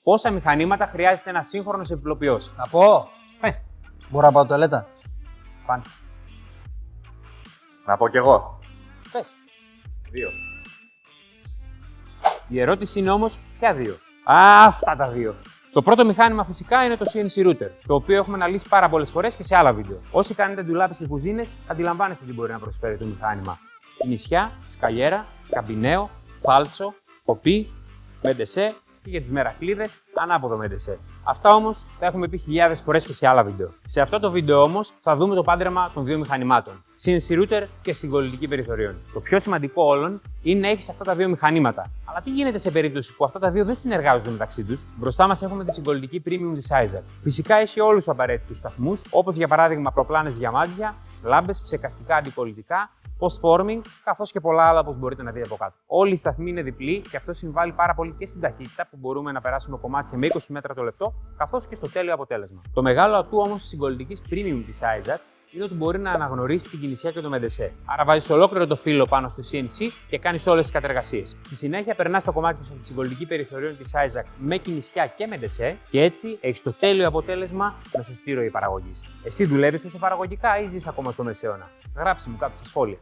Πόσα μηχανήματα χρειάζεται ένα σύγχρονος επιπλοποιός? Να πω. Πες. Μπορώ να πάω τουαλέτα. Πάνε. Να πω κι εγώ. Πες. 2. Η ερώτηση είναι όμως, ποια δύο? Αυτά τα δύο. Το πρώτο μηχάνημα φυσικά είναι το CNC Router, το οποίο έχουμε αναλύσει πάρα πολλές φορές και σε άλλα βίντεο. Όσοι κάνετε ντουλάπες και κουζίνες, αντιλαμβάνεστε τι μπορεί να προσφέρει το μηχάνημα. Νησιά, σκαλιέρα, καμπινέο, φάλτσο, κοπή, μεντεσέ και για τους μερακλείδες, ανάποδο μεντεσέ. Αυτά όμως τα έχουμε πει χιλιάδες φορές και σε άλλα βίντεο. Σε αυτό το βίντεο όμως θα δούμε το πάντρεμα των δύο μηχανημάτων, CNC Router και συγκολλητική περιθωρίων. Το πιο σημαντικό όλων είναι να έχεις αυτά τα δύο μηχανήματα. Αλλά τι γίνεται σε περίπτωση που αυτά τα δύο δεν συνεργάζονται μεταξύ τους? Μπροστά μας έχουμε τη συγκολλητική Premium της Isaac. Φυσικά έχει όλους τους απαραίτητους σταθμούς, όπως για παράδειγμα προπλάνες για μάτια, λάμπες, ψεκαστικά αντικολλητικά, post-forming, καθώς και πολλά άλλα όπως μπορείτε να δείτε από κάτω. Όλοι οι σταθμοί είναι διπλοί και αυτό συμβάλλει πάρα πολύ και στην ταχύτητα που μπορούμε να περάσουμε κομμάτια με 20 μέτρα το λεπτό, καθώς και στο τέλειο αποτέλεσμα. Το μεγάλο ατού όμως της συγκολλητικής Premium της Isaac είναι ότι μπορεί να αναγνωρίσει την κινησιά και το μεντεσέ. Άρα βάζεις ολόκληρο το φύλλο πάνω στο CNC και κάνεις όλες τις κατεργασίες. Στη συνέχεια περνάς το κομμάτι από τη συγκολλητική περιθωρίων της Isaac με κινησιά και μεντεσέ και έτσι έχεις το τέλειο αποτέλεσμα με σωστή ροή παραγωγής. Εσύ δουλεύεις τόσο παραγωγικά ή ζεις ακόμα στο μεσαίωνα? Γράψτε μου κάτω στα σχόλια.